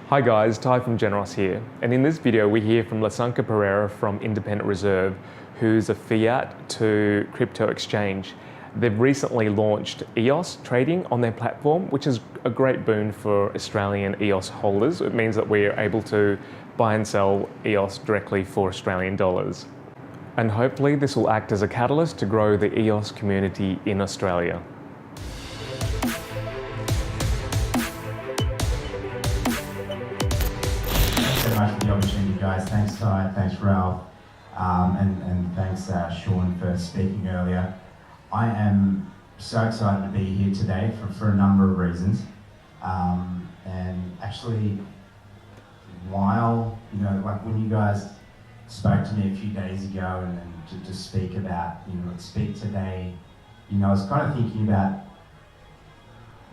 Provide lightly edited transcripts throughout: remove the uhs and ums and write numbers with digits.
Hi guys, Ty from GenerEOS here, and in this video we hear from Lasanka Pererra from Independent Reserve, who's a fiat to crypto exchange. They've recently launched EOS trading on their platform, which is a great boon for Australian EOS holders. It means that we're able to buy and sell EOS directly for Australian dollars. And hopefully this will act as a catalyst to grow the EOS community in Australia. So much for the opportunity, guys. Thanks, Ty. Thanks, Ralph. And thanks, Sean, for speaking earlier. I am so excited to be here today for a number of reasons. And actually, while, like when you guys spoke to me a few days ago and to speak about, let's speak today, I was kind of thinking about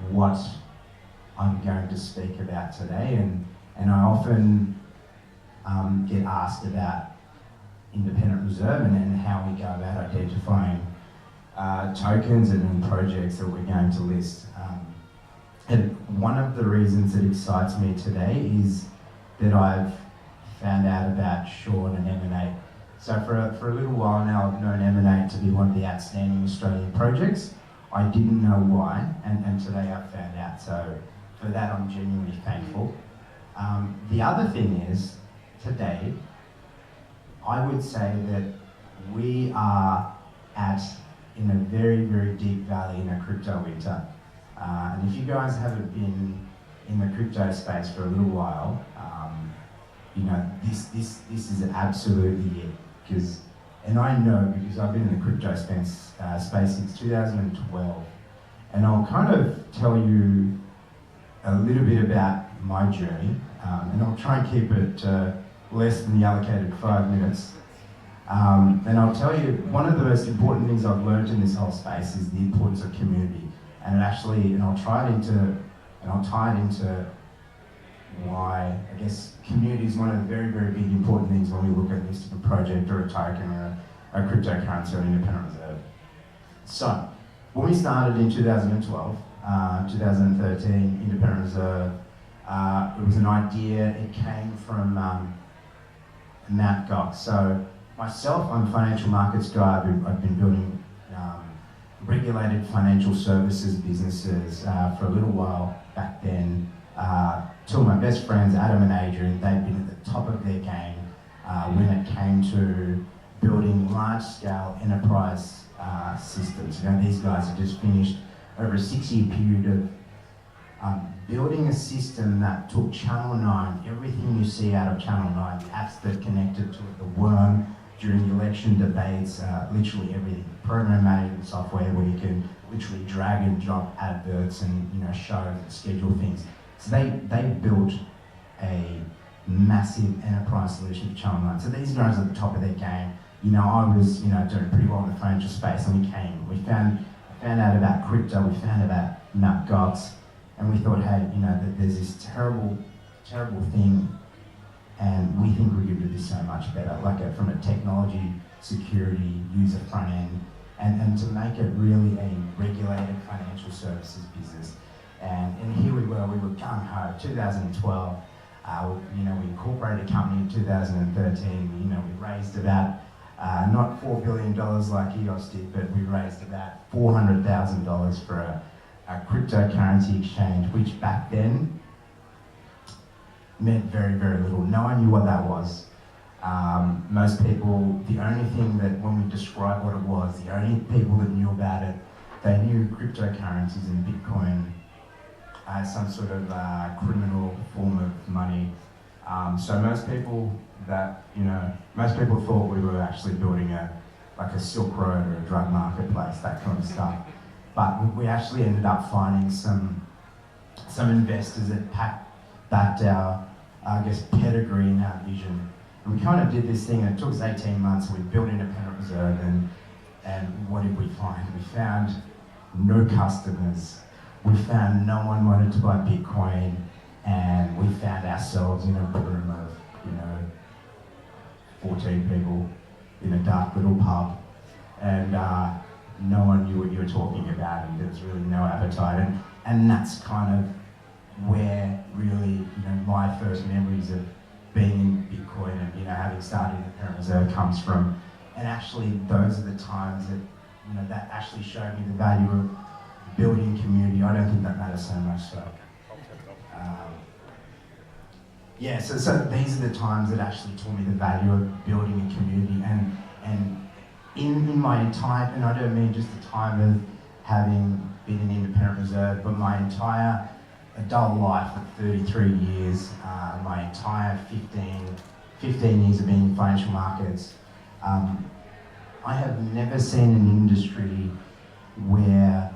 what I'm going to speak about today. And I often get asked about Independent Reserve and how we go about identifying tokens and projects that we're going to list. And one of the reasons that excites me today is that I've found out about Sean and M&A. So for a little while now, I've known M&A to be one of the outstanding Australian projects. I didn't know why, and today I found out. So for that, I'm genuinely thankful. The other thing is, today, I would say that we are in a very, very deep valley in a crypto winter. And if you guys haven't been in the crypto space for a little while, this is absolutely it. And I know because I've been in the crypto space since 2012, and I'll kind of tell you a little bit about my journey, and I'll try and keep it less than the allocated 5 minutes. And I'll tell you, one of the most important things I've learned in this whole space is the importance of community. And I'll tie it into why, I guess, community is one of the very, very big important things when we look at listing a project or a token or a cryptocurrency or an independent reserve. So, when we started in 2012, 2013, Independent Reserve, it was an idea, it came from Matt Gox. So, myself, I'm a financial markets guy. I've been building regulated financial services businesses for a little while back then. Two of my best friends, Adam and Adrian, they've been at the top of their game when it came to building large-scale enterprise systems. These guys have just finished over a 6-year period of building a system that took Channel 9, everything you see out of Channel 9, the apps that connected to it, the worm during election debates, literally everything. Program management software where you can literally drag and drop adverts and show and schedule things. So they built a massive enterprise solution for Channel 9. So these guys are at the top of their game. I was doing pretty well in the financial space, and we found out about crypto, we found out about Mt. Gox, and we thought, hey, that there's this terrible thing, and we think we could do this so much better, from a technology, security, user front end, and to make it really a regulated financial services business. And here we were gung-ho, 2012. We incorporated a company in 2013. We raised about, not $4 billion like EOS did, but we raised about $400,000 for a cryptocurrency exchange, which back then meant very, very little. No one knew what that was. Most people, the only thing that when we described what it was, the only people that knew about it, they knew cryptocurrencies and Bitcoin as some sort of criminal form of money. So most people thought we were actually building a Silk Road or a drug marketplace, that kind of stuff. But we actually ended up finding some investors that backed our, pedigree and our vision. And we kind of did this thing, and it took us 18 months. We built Independent Reserve, and what did we find? We found no customers. We found no one wanted to buy Bitcoin, and we found ourselves in a room of, 14 people in a dark little pub, and no one knew what you were talking about, and there was really no appetite. And that's kind of where really, my first memories of being in Bitcoin and, you know, having started in the Pererra Reserve comes from. And actually, those are the times that, you know, that actually showed me the value of building community. I don't think that matters so much. So, yeah. So these are the times that actually taught me the value of building a community. And in my entire, and I don't mean just the time of having been an independent reserve, but my entire adult life of 33 years, my entire 15 years of being in financial markets. I have never seen an industry where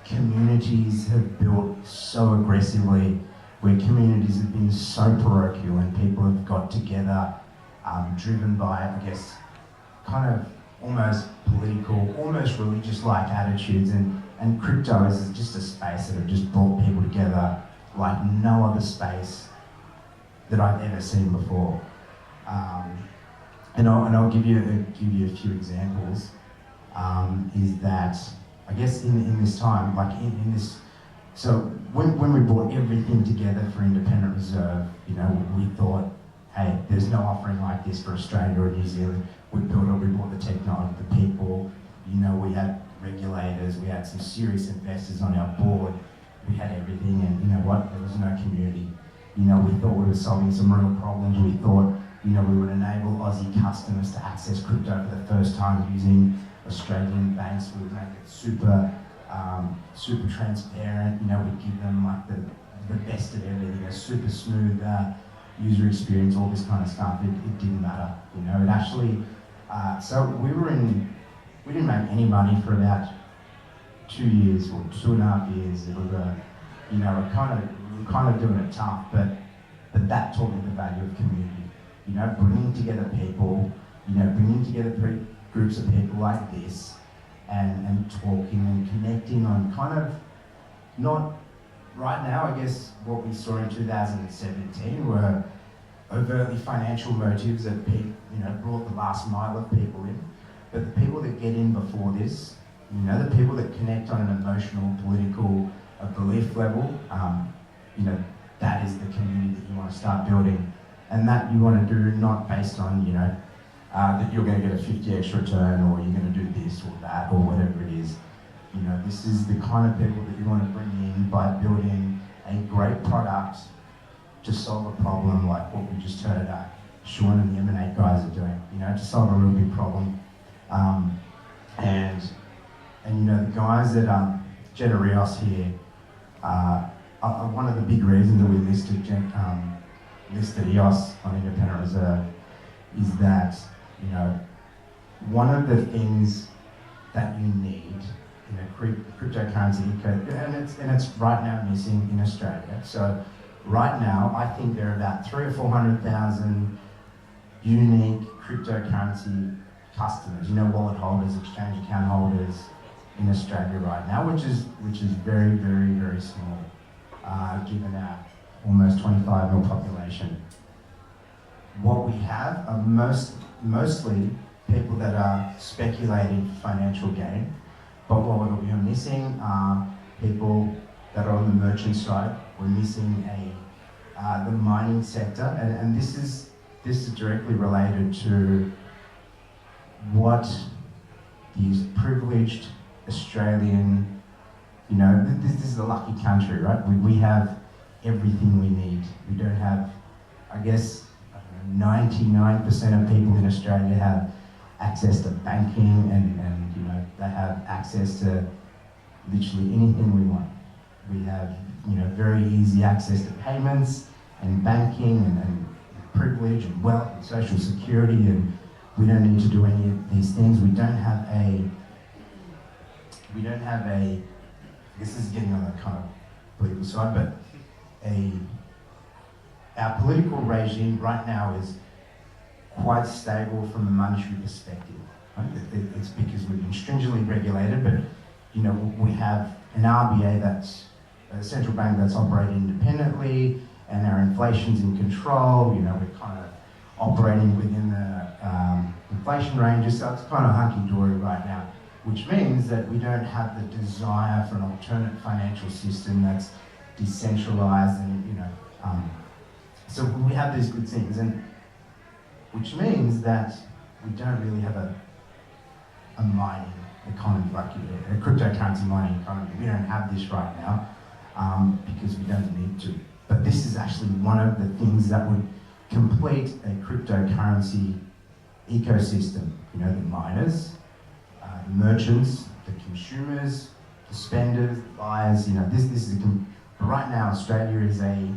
communities have built so aggressively, where communities have been so parochial and people have got together, driven by, I guess, kind of almost political, almost religious-like attitudes, and crypto is just a space that have just brought people together like no other space that I've ever seen before. And I'll give you a few examples. Is that, I guess in this time, like in this, so when we brought everything together for Independent Reserve, you know, we thought, hey, there's no offering like this for Australia or New Zealand. We built it, we brought the technology, the people, you know, we had regulators, we had some serious investors on our board, we had everything, and you know what, there was no community. You know, we thought we were solving some real problems. We thought, you know, we would enable Aussie customers to access crypto for the first time using Australian banks. We would make it super transparent. You know, we'd give them like the best of everything, a super smooth user experience, all this kind of stuff. It didn't matter. You know, it actually. So we didn't make any money for about 2 years or 2.5 years. It was you know, we were kind of doing it tough, but that taught me the value of community. You know, bringing together people, you know, bringing together groups of people like this, and talking and connecting on kind of, not right now, I guess what we saw in 2017 were overtly financial motives that you know, brought the last mile of people in. But the people that get in before this, you know, the people that connect on an emotional, political, belief level, you know, that is the community that you want to start building. And that you want to do not based on, you know, that you're going to get a 50x return or you're going to do this or that or whatever it is. You know, this is the kind of people that you want to bring in by building a great product to solve a problem like what we just heard Sean and the M&A guys are doing, you know, to solve a real big problem. And you know, the guys at GenerEOS here are one of the big reasons that we listed EOS on Independent Reserve is that, you know, one of the things that you need in a cryptocurrency, and it's right now missing in Australia. So right now, I think there are about 300,000 or 400,000 unique cryptocurrency customers, you know, wallet holders, exchange account holders in Australia right now, which is very, very, very small, given our almost 25 million population. What we have are mostly people that are speculating for financial gain, but what we're missing are people that are on the merchant side. We're missing the mining sector, and this is directly related to what these privileged Australian, you know, this is a lucky country, right? We have everything we need. We don't have, I guess, 99% of people in Australia have access to banking and you know, they have access to literally anything we want. We have, you know, very easy access to payments and banking and privilege and wealth and social security, and we don't need to do any of these things. We don't have a, this is getting on the kind of political side, but our political regime right now is quite stable from a monetary perspective. Right? It's because we've been stringently regulated, but you know, we have an RBA that's a central bank that's operating independently, and our inflation's in control. You know, we're kind of operating within the inflation ranges, so it's kind of hunky-dory right now, which means that we don't have the desire for an alternate financial system that's decentralized and, you know, we have these good things, and which means that we don't really have a mining economy, like a cryptocurrency mining economy. We don't have this right now because we don't need to. But this is actually one of the things that would complete a cryptocurrency ecosystem. You know, the miners, the merchants, the consumers, the spenders, the buyers. You know, this is but right now Australia is a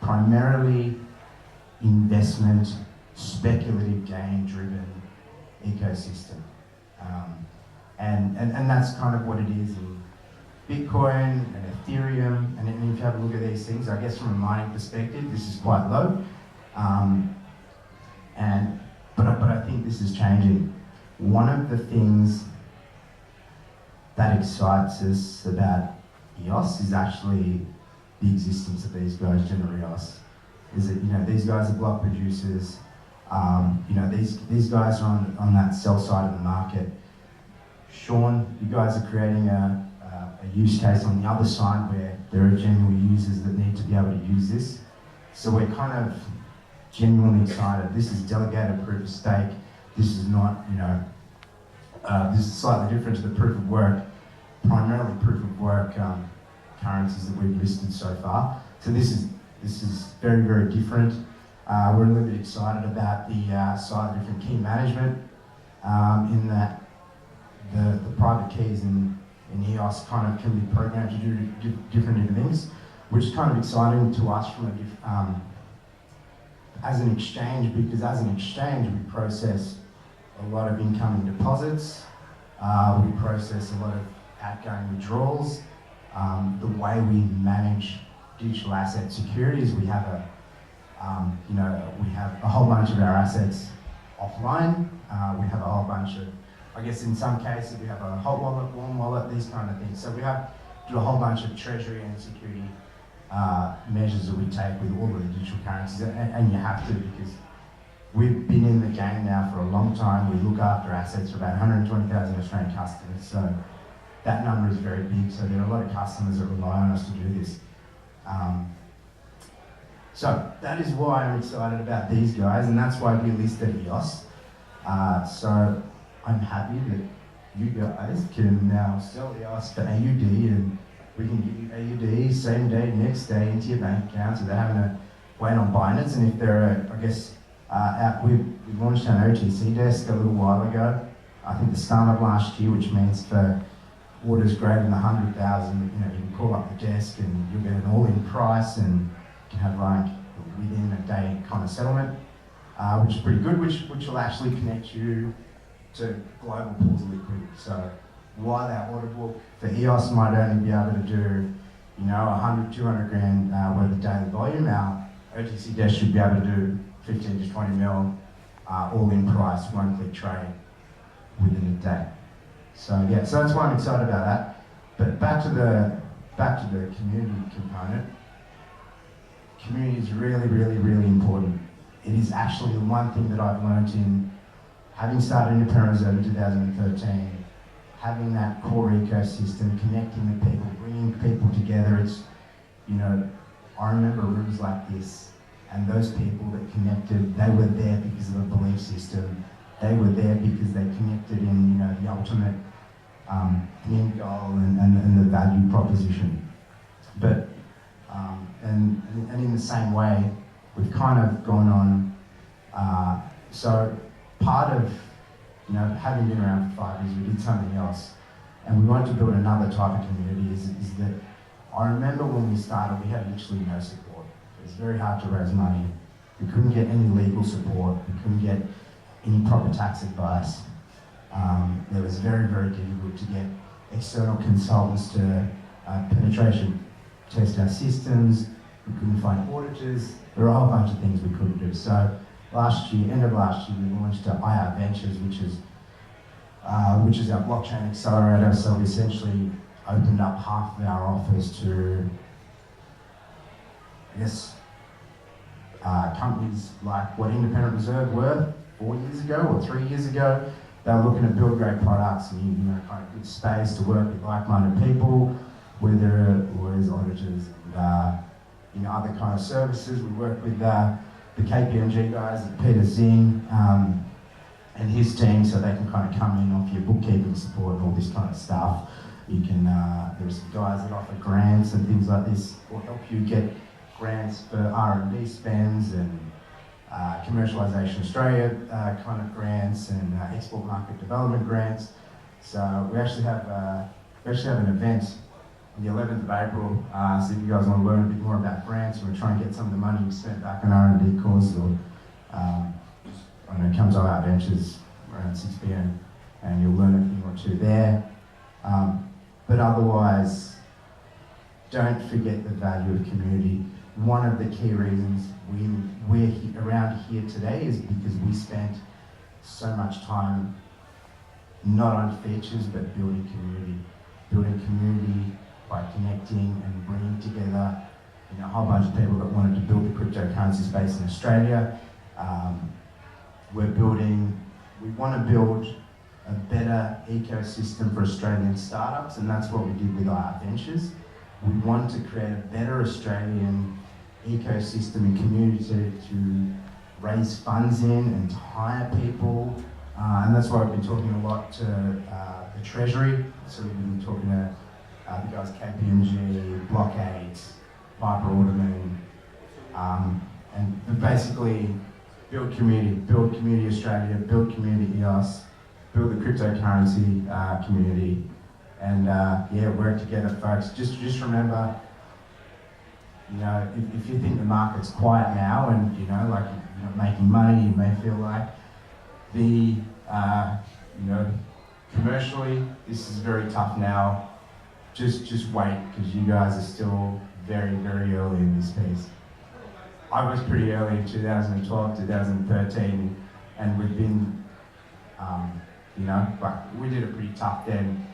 primarily investment, speculative gain-driven ecosystem, and that's kind of what it is in Bitcoin and Ethereum. And if you have a look at these things, I guess from a mining perspective, this is quite low. But I think this is changing. One of the things that excites us about EOS is actually the existence of these guys, GenerEOS. Is that, you know, these guys are block producers. You know, these guys are on that sell side of the market. Sean, you guys are creating a use case on the other side where there are genuine users that need to be able to use this. So we're kind of genuinely excited. This is delegated proof of stake. This is not, you know, this is slightly different to the proof of work, primarily proof of work currencies that we've listed so far. So this is very, very different. We're a little bit excited about the slightly different key management in that the private keys in EOS kind of can be programmed to do different things, which is kind of exciting to us from as an exchange, because as an exchange we process a lot of incoming deposits, we process a lot of outgoing withdrawals. The way we manage digital asset securities, we have we have a whole bunch of our assets offline. We have a whole bunch of, I guess in some cases we have a hot wallet, warm wallet, these kind of things. So we have to do a whole bunch of treasury and security measures that we take with all of the digital currencies, and you have to, because we've been in the game now for a long time. We look after assets for about 120,000 Australian customers, so that number is very big. So there are a lot of customers that rely on us to do this. So that is why I'm excited about these guys, and that's why we listed EOS. So I'm happy that you guys can now sell EOS for AUD, and we can give you AUD same day, next day into your bank account without having to wait on Binance. And if there are, I guess, we launched an OTC desk a little while ago, I think the start of last year, which means for orders greater than 100,000, you know, you can call up the desk and you'll get an all-in price, and you can have like within a day kind of settlement, which is pretty good, which will actually connect you to global pools of liquidity. So while our order book for EOS might only be able to do, you know, 100, 200 grand worth of daily volume, our OTC desk should be able to do 15 to 20 mil all-in price, one-click trade within a day. So yeah, so that's why I'm excited about that. But back to the community component. Community is really, really, really important. It is actually the one thing that I've learned in having started in Pererra Reserve in 2013, having that core ecosystem, connecting with people, bringing people together. It's, you know, I remember rooms like this, and those people that connected, they were there because of a belief system. They were there because they connected in, you know, the ultimate end goal and the value proposition. But and in the same way, we've kind of gone on. So part of, you know, having been around for 5 years, we did something else, and we wanted to build another type of community. Is that I remember when we started, we had literally no support. It was very hard to raise money. We couldn't get any legal support. We couldn't get any proper tax advice. It was very, very difficult to get external consultants to penetration test our systems. We couldn't find auditors. There were a whole bunch of things we couldn't do. So last year, end of last year, we launched IR Ventures, which is our blockchain accelerator. So we essentially opened up half of our office to, I guess, companies like what Independent Reserve were 4 years ago or 3 years ago. They were looking to build great products and, you know, kind of good space to work with like-minded people, whether it was auditors and, you know, other kind of services. We work with the KPMG guys, Peter Zing, and his team, so they can kind of come in off your bookkeeping support and all this kind of stuff. You can, there's some guys that offer grants and things like this, or help you get grants for R&D spends and Commercialisation Australia kind of grants and export market development grants. So we actually have an event on the 11th of April. So if you guys want to learn a bit more about grants, we're trying to get some of the money you spent back on R&D courses, or I know it comes on our ventures around 6 p.m. and you'll learn a thing or two there. But otherwise, don't forget the value of community. One of the key reasons we're around here today is because we spent so much time not on features but building community. Building community by connecting and bringing together a whole bunch of people that wanted to build the cryptocurrency space in Australia. We want to build a better ecosystem for Australian startups, and that's what we did with our ventures. We want to create a better Australian ecosystem and community to raise funds in and to hire people, and that's why we've been talking a lot to the Treasury. So we've been talking to the guys KPMG, Block8, Piper Alderman, and basically build community Australia, build community EOS, build the cryptocurrency community, and work together, folks. Just remember, if you think the market's quiet now and you're not making money, you may feel like commercially this is very tough now. Just wait, because you guys are still very, very early in this space. I was pretty early in 2012, 2013, and we've been, we did it pretty tough then,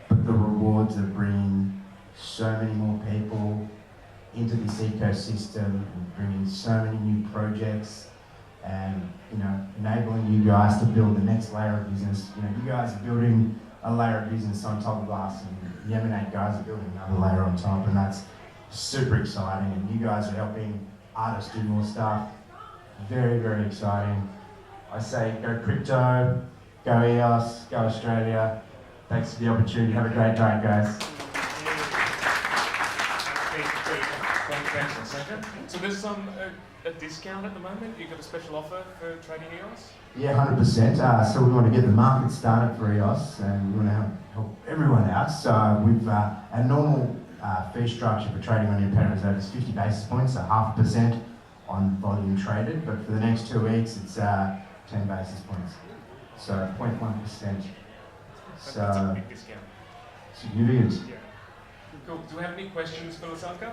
but the rewards of bringing so many more people into this ecosystem and bringing so many new projects and, enabling you guys to build the next layer of business. You guys are building a layer of business on top of us, and the M&A guys are building another layer on top, and that's super exciting, and you guys are helping artists do more stuff. Very, very exciting. I say go crypto, go EOS, go Australia. Thanks for the opportunity. Have a great day, guys. Thanks, Lasanka. So there's a discount at the moment. You've got a special offer for trading EOS? Yeah, 100%. So we want to get the market started for EOS, and we want to help everyone out. So we've a normal fee structure for trading on independent reserve is 50 basis points, so 0.5% on volume traded. But for the next 2 weeks, it's 10 basis points, so 0.1%. So that's a big discount. Significant. Yeah. Cool. Do we have any questions for Lasanka?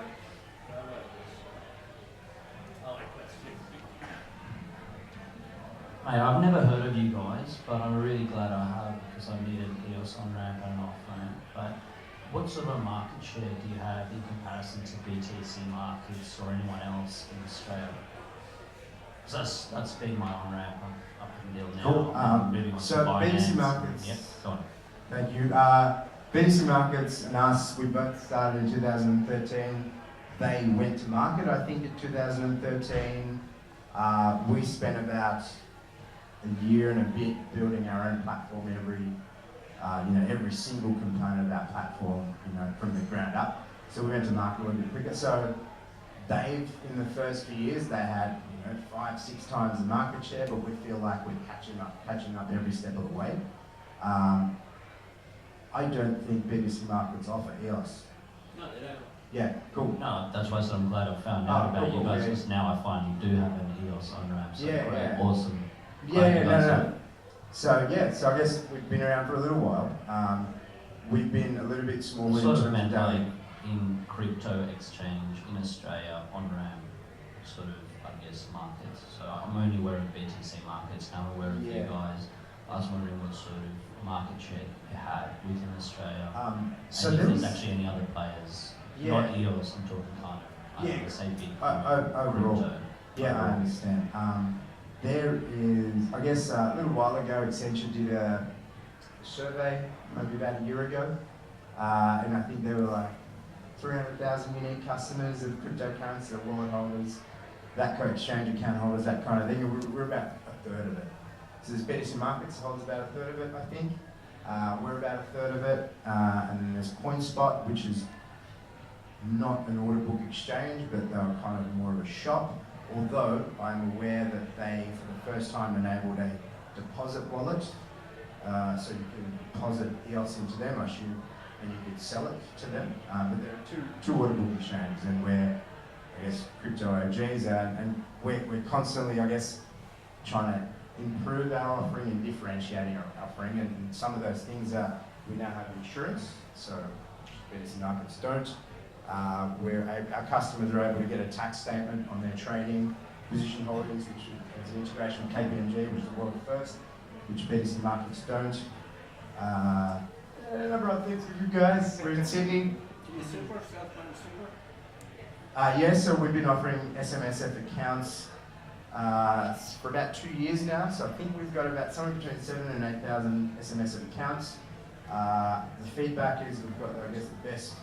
Hey, I've never heard of you guys, but I'm really glad I have, because I needed EOS on-ramp and off-ramp. But what sort of market share do you have in comparison to BTC markets or anyone else in Australia? Because that's been my on-ramp up until now. Cool. So BTC markets. Yep, go on. Thank you. BTC markets and us, we both started in 2013. They went to market, I think, in 2013. We spent about a year and a bit building our own platform, every single component of that platform, from the ground up. So we went to market a little bit quicker. So in the first few years, they had 5-6 times the market share, but we feel like we're catching up every step of the way. I don't think BTC markets offer EOS. No, they don't. Yeah, cool. No, that's why I said I'm glad I found out about you guys, because now I find you do have an EOS on-ramp. So great, awesome. No. So I guess we've been around for a little while. We've been a little bit smaller. Sort of meant like in crypto exchange in Australia on-ramp sort of, markets. So I'm only aware of BTC markets, now I'm aware of you guys. I was wondering what sort of market share you had within Australia. So and if there's actually any other players, not EOS, I'm talking kind of, say big overall. Crypto. Yeah, I understand. There is, I guess a little while ago, Accenture did a survey, maybe about a year ago, and I think there were like 300,000 unique customers of cryptocurrency, or wallet holders. that co-exchange account holders, that kind of thing. We're about a third of it. So there's BTC Markets holds about a third of it, I think. We're about a third of it. And then there's CoinSpot, which is not an order book exchange, but they're kind of more of a shop. Although I'm aware that they, for the first time, enabled a deposit wallet. So you can deposit EOS into them, I assume, and you could sell it to them. But there are two order book exchanges, and we're, I guess, crypto OGs, and we're constantly, I guess, trying to improve our offering and differentiating our offering. And some of those things are, we now have insurance, so BTC Markets don't. Our customers are able to get a tax statement on their trading position holdings, which is an integration with KPMG, which is the world first, which BTC Markets don't. A number of things for you guys. We're in Sydney. Yes, so we've been offering SMSF accounts for about 2 years now. So I think we've got about somewhere between 7,000 and 8,000 SMSF accounts. The feedback is we've got, I guess, the best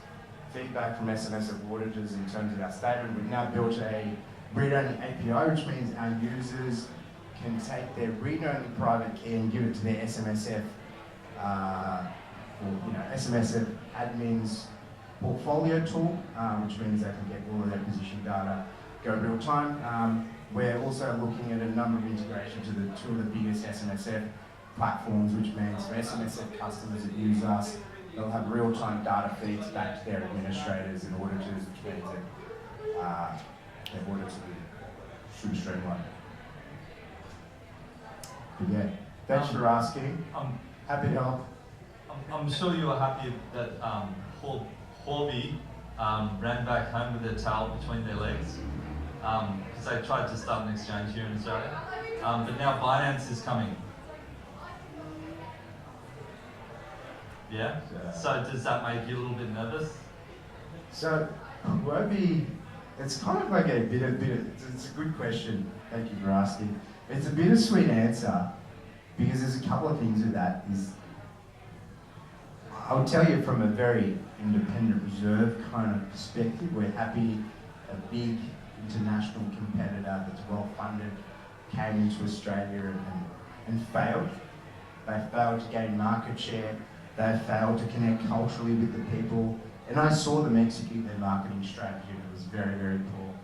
feedback from SMSF auditors in terms of our statement. We've now built a read-only API, which means our users can take their read-only private key and give it to their SMSF, SMSF admins portfolio tool, which means they can get all of their position data, go real time. We're also looking at a number of integrations to two of the biggest SMSF platforms, which means for SMSF customers that use us, they'll have real-time data feeds back to their administrators and auditors, which means that their audits should be streamlined. But yeah, thanks for asking. Happy to help. I'm sure you are happy that Horby ran back home with their tail between their legs because they tried to start an exchange here in Australia. But now Binance is coming. Yeah? So does that make you a little bit nervous? So, Horby, it's kind of like it's a good question. Thank you for asking. It's a bittersweet answer because there's a couple of things with that. I'll tell you from a very independent reserve kind of perspective, we're happy a big international competitor that's well funded came into Australia and failed. They failed to gain market share. They failed to connect culturally with the people. And I saw them execute their marketing strategy and it was very, very poor.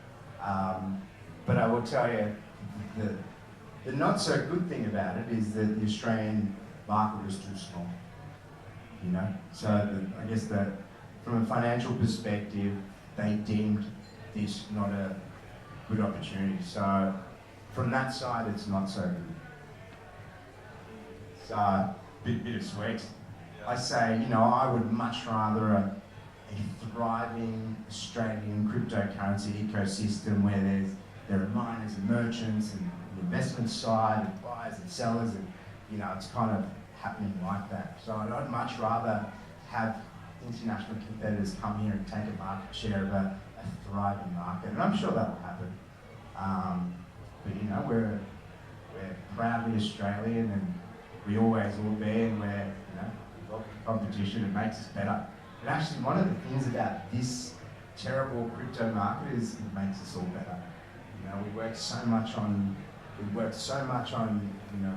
But I will tell you, the not so good thing about it is that the Australian market was too small. You know, so I guess that from a financial perspective, they deemed this not a good opportunity. So from that side, it's not so good. It's a bit sweet. I say, you know, I would much rather a thriving Australian cryptocurrency ecosystem where there are miners and merchants and the investment side and buyers and sellers and, you know, it's kind of happening like that. So I'd much rather have international competitors come here and take a market share of a thriving market, and I'm sure that will happen. But you know, we're proudly Australian, and we always will be, and we're, you know, we welcome competition. It makes us better. And actually, one of the things about this terrible crypto market is it makes us all better. You know, we work so much on, you know,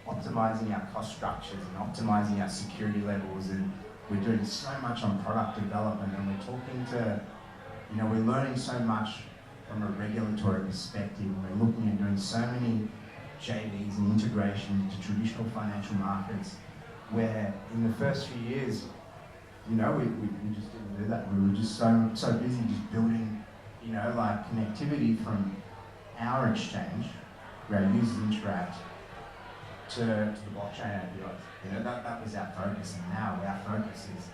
optimizing our cost structures and optimizing our security levels, and we're doing so much on product development, and we're talking to, you know, we're learning so much from a regulatory perspective, and we're looking at doing so many JVs and integration to traditional financial markets, where in the first few years, you know, we just didn't do that. We were just so busy just building, you know, like connectivity from our exchange, where our users interact, to the blockchain APIs. You know, that was our focus, and now our focus is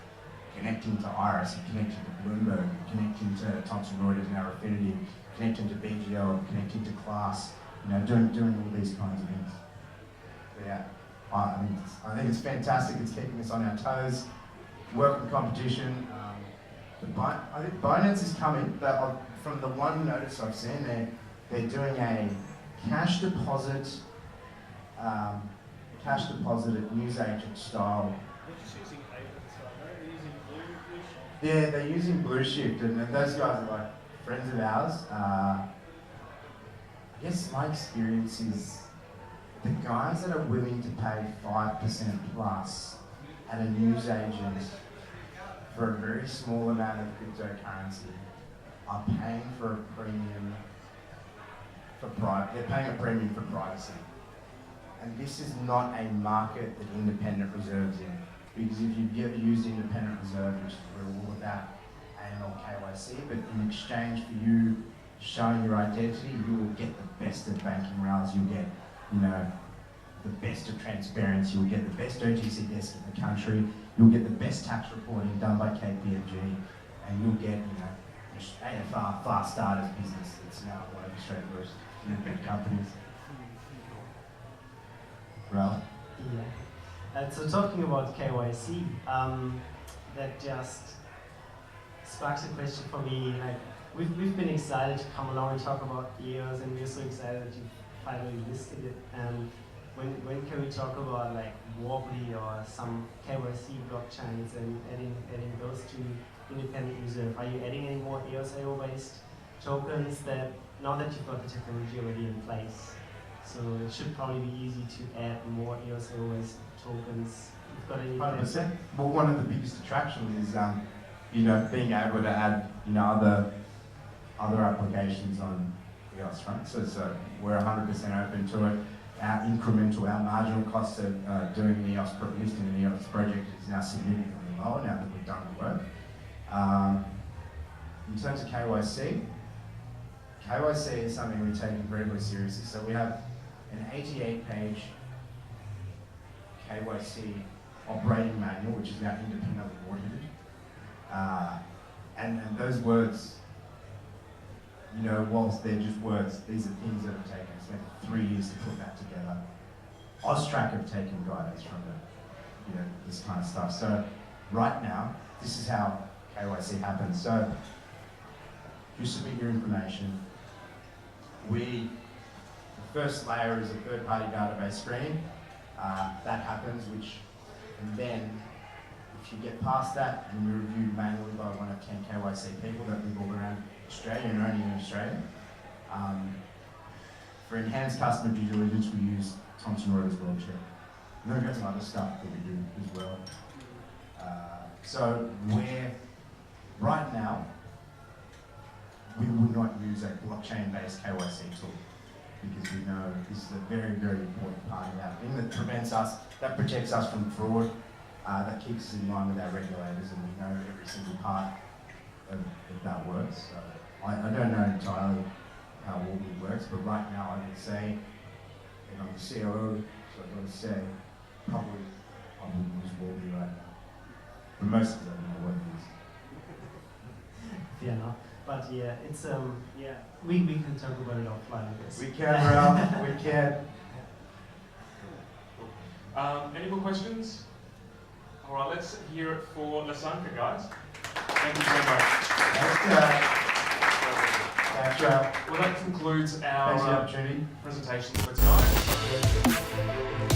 connecting to Iris, and connecting to Bloomberg, connecting to Thomson Reuters and our affinity, connecting to BGO, connecting to Class, you know, doing all these kinds of things. But yeah, I think it's fantastic. It's keeping us on our toes. Welcome competition. I think Binance is coming, but from the one notice I've seen, they're doing a cash deposit at newsagent style. They're just using agents, right? They're using Blue Shift. Yeah, they're using Blue Shift, and those guys are like friends of ours. guess my experience is the guys that are willing to pay 5% plus at a news agent for a very small amount of cryptocurrency are paying for a premium for they're paying a premium for privacy. And this is not a market that independent reserves in. Because if you've ever used independent reserve, which is where all of that AML KYC, but in exchange for you showing your identity, you will get the best of banking rails, you'll get, you know, the best of transparency, you'll get the best OTC desk in the country, you'll get the best tax reporting done by KPMG, and you'll get, you know, AFR fast starters business that's now one of Australia's independent companies. Ralph? Yeah. So talking about KYC, that just sparks a question for me. Like we've been excited to come along and talk about EOS, and we're so excited that you finally listed it. When can we talk about like Wobbly or some KYC blockchains and adding those to independent reserve? Are you adding any more EOS.io based tokens that now that you've got the technology already in place? So it should probably be easy to add more EOS.io based tokens. You've got any 100%. Well, one of the biggest attractions is you know, being able to add, you know, other applications on EOS, right? So we're 100% open to it. Our marginal cost of doing an EOS listing an EOS project is now significantly lower now that we've done the work. In terms of KYC is something we're taking very, very seriously. So we have an 88-page KYC operating manual, which is now independently audited. And those words, you know, whilst they're just words, these are things that have taken us maybe 3 years to put that together. Austrac have taken guidance from this kind of stuff. So right now, this is how KYC happens. So you submit your information. The first layer is a third-party database screening. That happens, and then if you get past that and you're reviewed manually by one of 10 KYC people that live all around Australia and only in Australia. For enhanced customer due diligence, we use Thomson Reuters World Check. And then we've got some other stuff that we do as well. So right now, we would not use a blockchain-based KYC tool because we know this is a very, very important part of our thing that protects us from fraud, that keeps us in line with our regulators, and we know every single part of that works. So I don't know entirely how Wobbly works, but right now I would say, and I'm the COO, so I've got to say, probably I wouldn't use Wobbly right now. But most of them know what it is. Fair enough. But yeah, it's we can talk about it offline, I guess. We can, Ralph, we can. Any more questions? All right, let's hear it for Lasanka, guys. Thank you very much. Thanks, Ralph. Well, that concludes Thanks for the our opportunity. presentation for tonight.